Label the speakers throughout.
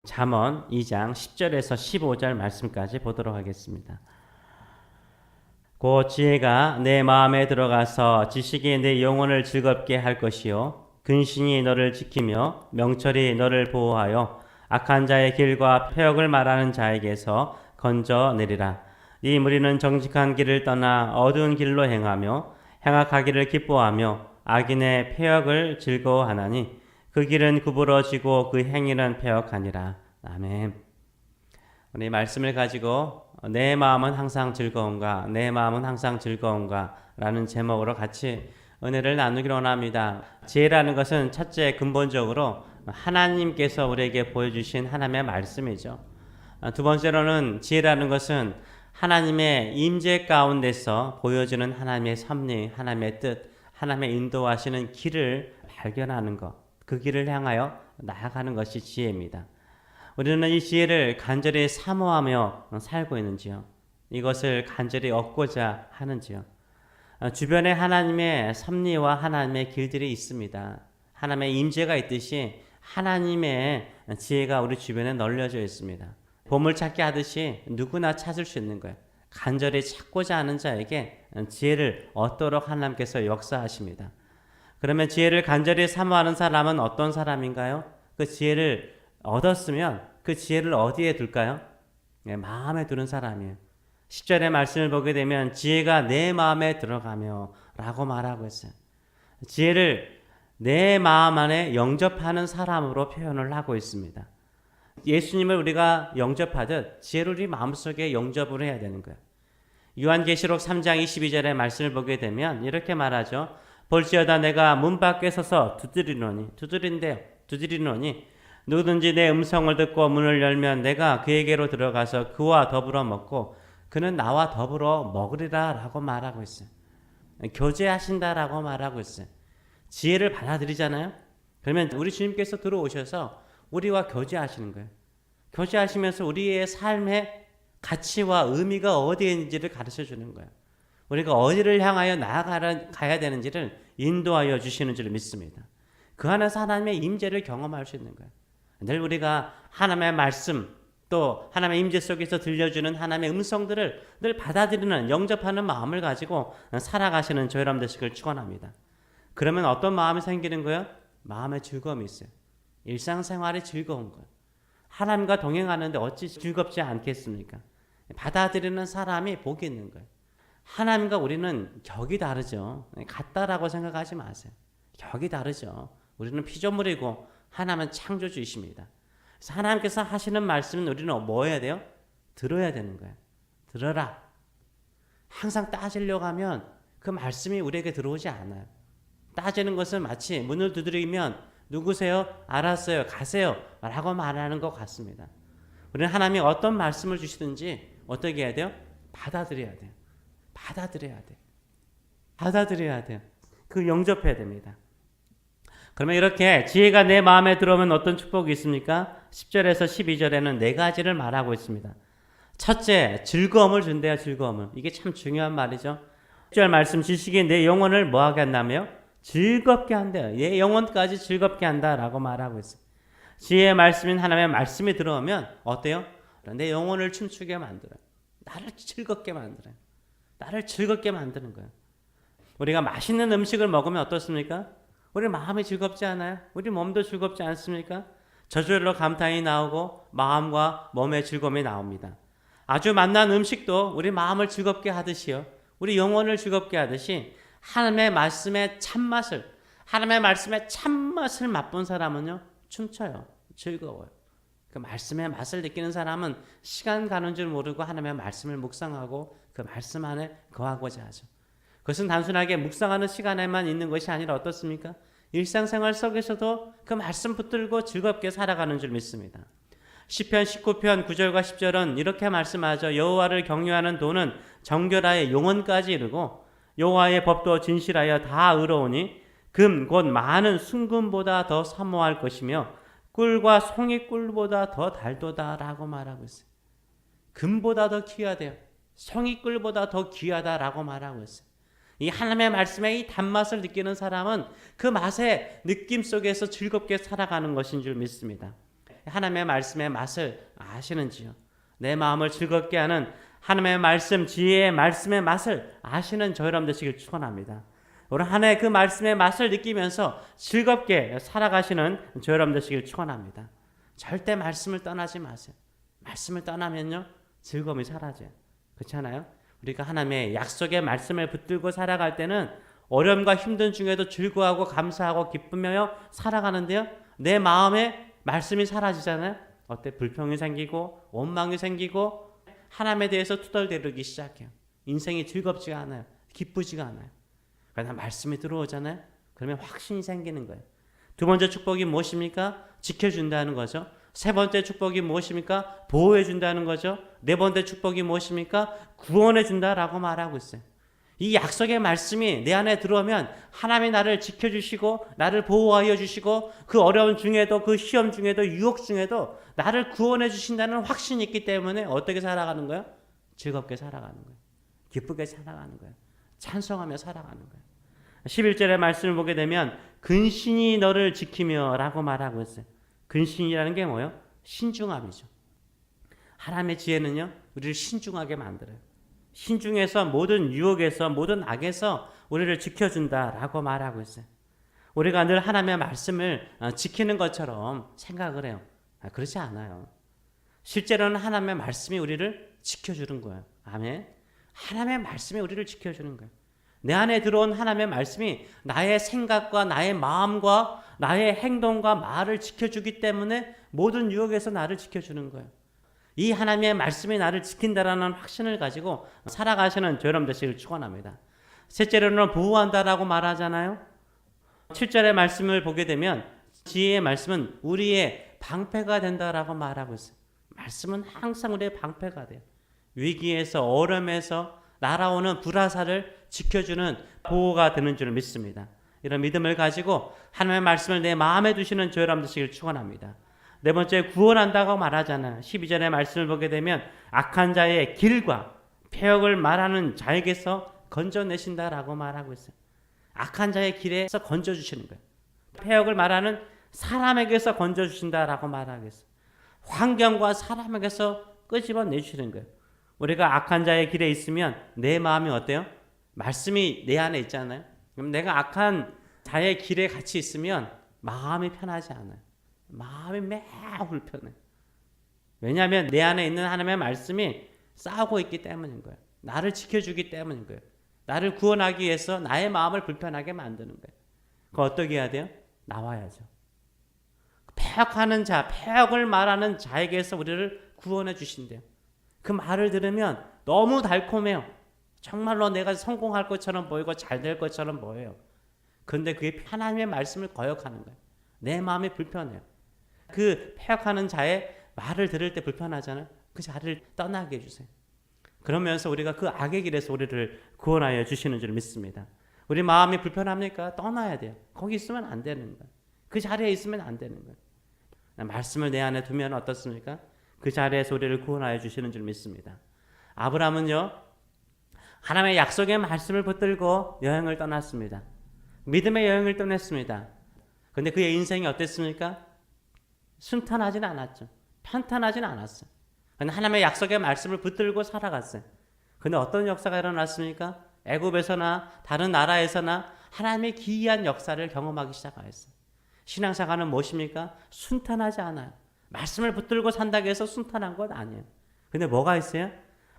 Speaker 1: 잠언 2장 10절에서 15절 말씀까지 보도록 하겠습니다. 곧 지혜가 내 마음에 들어가서 지식이 내 영혼을 즐겁게 할 것이요 근신이 너를 지키며 명철이 너를 보호하여 악한 자의 길과 폐역을 말하는 자에게서 건져내리라. 이 무리는 정직한 길을 떠나 어두운 길로 행하며 행악하기를 기뻐하며 악인의 폐역을 즐거워하나니 그 길은 구부러지고 그 행위는 폐역하니라. 아멘. 우리 말씀을 가지고 내 마음은 항상 즐거운가, 내 마음은 항상 즐거운가 라는 제목으로 같이 은혜를 나누기로 원합니다. 지혜라는 것은 첫째 근본적으로 하나님께서 우리에게 보여주신 하나님의 말씀이죠. 두 번째로는 지혜라는 것은 하나님의 임재 가운데서 보여주는 하나님의 섭리, 하나님의 뜻, 하나님의 인도하시는 길을 발견하는 것, 그 길을 향하여 나아가는 것이 지혜입니다. 우리는 이 지혜를 간절히 사모하며 살고 있는지요? 이것을 간절히 얻고자 하는지요? 주변에 하나님의 섭리와 하나님의 길들이 있습니다. 하나님의 임재가 있듯이 하나님의 지혜가 우리 주변에 널려져 있습니다. 보물찾기 하듯이 누구나 찾을 수 있는 거예요. 간절히 찾고자 하는 자에게 지혜를 얻도록 하나님께서 역사하십니다. 그러면 지혜를 간절히 사모하는 사람은 어떤 사람인가요? 그 지혜를 얻었으면 그 지혜를 어디에 둘까요? 네, 마음에 두는 사람이에요. 10절의 말씀을 보게 되면 지혜가 내 마음에 들어가며 라고 말하고 있어요. 지혜를 내 마음 안에 영접하는 사람으로 표현을 하고 있습니다. 예수님을 우리가 영접하듯 지혜를 우리 마음속에 영접을 해야 되는 거예요. 요한계시록 3장 22절의 말씀을 보게 되면 이렇게 말하죠. 볼지어다 내가 문 밖에 서서 두드리노니 누구든지 내 음성을 듣고 문을 열면 내가 그에게로 들어가서 그와 더불어 먹고 그는 나와 더불어 먹으리라 라고 말하고 있어요. 교제하신다라고 말하고 있어요. 지혜를 받아들이잖아요. 그러면 우리 주님께서 들어오셔서 우리와 교제하시는 거예요. 교제하시면서 우리의 삶의 가치와 의미가 어디에 있는지를 가르쳐 주는 거예요. 우리가 어디를 향하여 나아가야 되는지를 인도하여 주시는 줄 믿습니다. 그 안에서 하나님의 임재를 경험할 수 있는 거예요. 늘 우리가 하나님의 말씀 또 하나님의 임재 속에서 들려주는 하나님의 음성들을 늘 받아들이는 영접하는 마음을 가지고 살아가시는 저 여러분 되시길 축원합니다. 그러면 어떤 마음이 생기는 거예요? 마음의 즐거움이 있어요. 일상생활이 즐거운 거예요. 하나님과 동행하는데 어찌 즐겁지 않겠습니까? 받아들이는 사람이 복이 있는 거예요. 하나님과 우리는 격이 다르죠. 같다라고 생각하지 마세요. 격이 다르죠. 우리는 피조물이고 하나님은 창조주이십니다. 그래서 하나님께서 하시는 말씀은 우리는 뭐 해야 돼요? 들어야 되는 거예요. 들어라. 항상 따지려고 하면 그 말씀이 우리에게 들어오지 않아요. 따지는 것은 마치 문을 두드리면 누구세요? 알았어요. 가세요. 라고 말하는 것 같습니다. 우리는 하나님이 어떤 말씀을 주시든지 어떻게 해야 돼요? 받아들여야 돼요. 받아들여야 돼요. 그 영접해야 됩니다. 그러면 이렇게 지혜가 내 마음에 들어오면 어떤 축복이 있습니까? 10절에서 12절에는 네 가지를 말하고 있습니다. 첫째, 즐거움을 준대요. 즐거움을. 이게 참 중요한 말이죠. 10절 말씀 지식이 내 영혼을 뭐하게 한다며? 즐겁게 한대요. 내 영혼까지 즐겁게 한다라고 말하고 있어요. 지혜의 말씀인 하나님의 말씀이 들어오면 어때요? 내 영혼을 춤추게 만들어요. 나를 즐겁게 만들어요. 나를 즐겁게 만드는 거예요. 우리가 맛있는 음식을 먹으면 어떻습니까? 우리 마음이 즐겁지 않아요? 우리 몸도 즐겁지 않습니까? 저절로 감탄이 나오고 마음과 몸의 즐거움이 나옵니다. 아주 맛난 음식도 우리 마음을 즐겁게 하듯이요. 우리 영혼을 즐겁게 하듯이 하나님의 말씀의 참맛을 맛본 사람은요. 춤춰요. 즐거워요. 그 말씀의 맛을 느끼는 사람은 시간 가는 줄 모르고 하나님의 말씀을 묵상하고 그 말씀 안에 거하고자 하죠. 그것은 단순하게 묵상하는 시간에만 있는 것이 아니라 어떻습니까? 일상생활 속에서도 그 말씀 붙들고 즐겁게 살아가는 줄 믿습니다. 시편 19편 9절과 10절은 이렇게 말씀하죠. 여호와를 경외하는 도는 정결하여 영혼까지 이르고 여호와의 법도 진실하여 다 의로우니 금 곧 많은 순금보다 더 사모할 것이며 꿀과 송이꿀보다 더 달도다라고 말하고 있어요. 금보다 더 귀하대요. 송이꿀보다 더 귀하다라고 말하고 있어요. 이 하나님의 말씀의 이 단맛을 느끼는 사람은 그 맛의 느낌 속에서 즐겁게 살아가는 것인 줄 믿습니다. 하나님의 말씀의 맛을 아시는지요? 내 마음을 즐겁게 하는 하나님의 말씀, 지혜의 말씀의 맛을 아시는 저 여러분 되시길 축원합니다. 오늘 한 해 그 말씀의 맛을 느끼면서 즐겁게 살아가시는 저 여러분 되시길 축원합니다. 절대 말씀을 떠나지 마세요. 말씀을 떠나면요 즐거움이 사라져요. 그렇지 않아요? 우리가 하나님의 약속의 말씀을 붙들고 살아갈 때는 어려움과 힘든 중에도 즐거워하고 감사하고 기쁘며 살아가는데요, 내 마음에 말씀이 사라지잖아요. 어때? 불평이 생기고 원망이 생기고 하나님에 대해서 투덜대기 시작해요. 인생이 즐겁지가 않아요. 기쁘지가 않아요. 그러나 말씀이 들어오잖아요. 그러면 확신이 생기는 거예요. 두 번째 축복이 무엇입니까? 지켜준다는 거죠. 세 번째 축복이 무엇입니까? 보호해준다는 거죠. 네 번째 축복이 무엇입니까? 구원해준다라고 말하고 있어요. 이 약속의 말씀이 내 안에 들어오면 하나님이 나를 지켜주시고 나를 보호하여 주시고 그 어려움 중에도 그 시험 중에도 유혹 중에도 나를 구원해 주신다는 확신이 있기 때문에 어떻게 살아가는 거예요? 즐겁게 살아가는 거예요. 기쁘게 살아가는 거예요. 찬송하며 살아가는 거예요. 11절의 말씀을 보게 되면 근신이 너를 지키며 라고 말하고 있어요. 근신이라는 게 뭐예요? 신중함이죠. 하나님의 지혜는요 우리를 신중하게 만들어요. 신중해서 모든 유혹에서 모든 악에서 우리를 지켜준다라고 말하고 있어요. 우리가 늘 하나님의 말씀을 지키는 것처럼 생각을 해요. 그렇지 않아요. 실제로는 하나님의 말씀이 우리를 지켜주는 거예요. 아멘. 하나님의 말씀이 우리를 지켜주는 거예요. 내 안에 들어온 하나님의 말씀이 나의 생각과 나의 마음과 나의 행동과 말을 지켜주기 때문에 모든 유혹에서 나를 지켜주는 거예요. 이 하나님의 말씀이 나를 지킨다라는 확신을 가지고 살아가시는 저 여러분 되시길 축원합니다. 셋째로는 보호한다라고 말하잖아요. 7절의 말씀을 보게 되면 지혜의 말씀은 우리의 방패가 된다라고 말하고 있어요. 말씀은 항상 우리의 방패가 돼요. 위기에서 어려움에서 날아오는 불화살을 지켜주는 보호가 되는 줄 믿습니다. 이런 믿음을 가지고 하나님의 말씀을 내 마음에 두시는 저 여러분 되시길 축원합니다. 네 번째 구원한다고 말하잖아요. 12절의 말씀을 보게 되면 악한 자의 길과 폐역을 말하는 자에게서 건져내신다라고 말하고 있어요. 악한 자의 길에서 건져주시는 거예요. 폐역을 말하는 사람에게서 건져주신다라고 말하고 있어요. 환경과 사람에게서 끄집어내주시는 거예요. 우리가 악한 자의 길에 있으면 내 마음이 어때요? 말씀이 내 안에 있잖아요. 그럼 내가 악한 자의 길에 같이 있으면 마음이 편하지 않아요. 마음이 매우 불편해. 왜냐하면 내 안에 있는 하나님의 말씀이 싸우고 있기 때문인 거예요. 나를 지켜주기 때문인 거예요. 나를 구원하기 위해서 나의 마음을 불편하게 만드는 거예요. 그거 어떻게 해야 돼요? 나와야죠. 폐역하는 자, 폐역을 말하는 자에게서 우리를 구원해 주신대요. 그 말을 들으면 너무 달콤해요. 정말로 내가 성공할 것처럼 보이고 잘 될 것처럼 보여요. 그런데 그게 하나님의 말씀을 거역하는 거예요. 내 마음이 불편해요. 그 폐역하는 자의 말을 들을 때 불편하잖아요. 그 자를 떠나게 해주세요. 그러면서 우리가 그 악의 길에서 우리를 구원하여 주시는 줄 믿습니다. 우리 마음이 불편합니까? 떠나야 돼요. 거기 있으면 안 되는 거예요. 그 자리에 있으면 안 되는 거예요. 말씀을 내 안에 두면 어떻습니까? 그 자리에서 우리를 구원하여 주시는 줄 믿습니다. 아브라함은요, 하나님의 약속의 말씀을 붙들고 여행을 떠났습니다. 믿음의 여행을 떠났습니다. 그런데 그의 인생이 어땠습니까? 순탄하진 않았죠. 편탄하진 않았어요. 그런데 하나님의 약속의 말씀을 붙들고 살아갔어요. 그런데 어떤 역사가 일어났습니까? 애굽에서나 다른 나라에서나 하나님의 기이한 역사를 경험하기 시작하였어요. 신앙생활은 무엇입니까? 순탄하지 않아요. 말씀을 붙들고 산다고 해서 순탄한 것 아니에요. 근데 뭐가 있어요?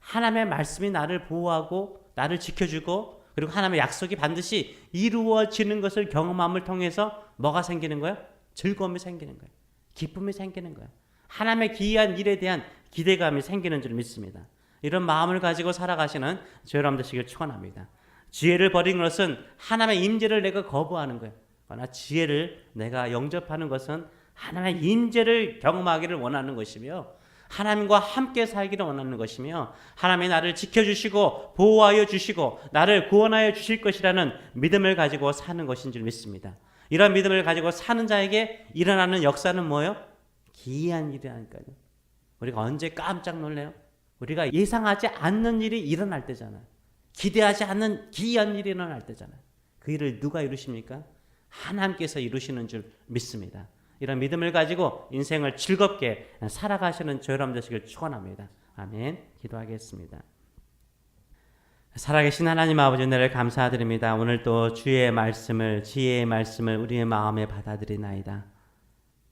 Speaker 1: 하나님의 말씀이 나를 보호하고 나를 지켜주고 그리고 하나님의 약속이 반드시 이루어지는 것을 경험함을 통해서 뭐가 생기는 거예요? 즐거움이 생기는 거예요. 기쁨이 생기는 거예요. 하나님의 기이한 일에 대한 기대감이 생기는 줄 믿습니다. 이런 마음을 가지고 살아가시는 저 여러분 되시길 축원합니다. 지혜를 버린 것은 하나님의 임재를 내가 거부하는 거예요. 그러나 지혜를 내가 영접하는 것은 하나님의 임재를 경험하기를 원하는 것이며 하나님과 함께 살기를 원하는 것이며 하나님이 나를 지켜주시고 보호하여 주시고 나를 구원하여 주실 것이라는 믿음을 가지고 사는 것인 줄 믿습니다. 이런 믿음을 가지고 사는 자에게 일어나는 역사는 뭐예요? 기이한 일이라니까요. 우리가 언제 깜짝 놀래요? 우리가 예상하지 않는 일이 일어날 때잖아요. 기대하지 않는 기이한 일이 일어날 때잖아요. 그 일을 누가 이루십니까? 하나님께서 이루시는 줄 믿습니다. 이런 믿음을 가지고 인생을 즐겁게 살아가시는 저 여러분 되시길 축원합니다. 아멘. 기도하겠습니다. 살아계신 하나님 아버지 은혜를 감사드립니다. 오늘 또 주의 말씀을, 지혜의 말씀을 우리의 마음에 받아들이나이다.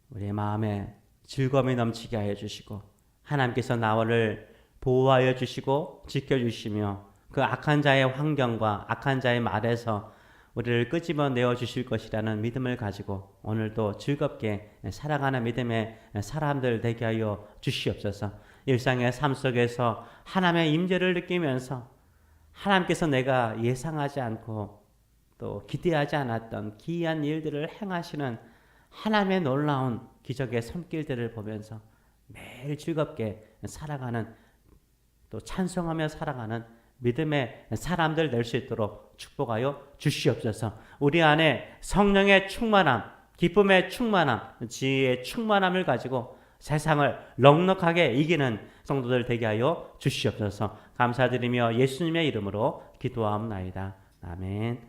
Speaker 1: 우리의 마음에 즐거움이 넘치게 하여 주시고 하나님께서 나를 보호하여 주시고 지켜주시며 그 악한 자의 환경과 악한 자의 말에서 우리를 끄집어내어 주실 것이라는 믿음을 가지고 오늘도 즐겁게 살아가는 믿음의 사람들 되게 하여 주시옵소서. 일상의 삶 속에서 하나님의 임재를 느끼면서 하나님께서 내가 예상하지 않고 또 기대하지 않았던 기이한 일들을 행하시는 하나님의 놀라운 기적의 손길들을 보면서 매일 즐겁게 살아가는 또 찬송하며 살아가는 믿음의 사람들 될 수 있도록 축복하여 주시옵소서. 우리 안에 성령의 충만함, 기쁨의 충만함, 지혜의 충만함을 가지고 세상을 넉넉하게 이기는 성도들 되게 하여 주시옵소서. 감사드리며 예수님의 이름으로 기도하옵나이다. 아멘.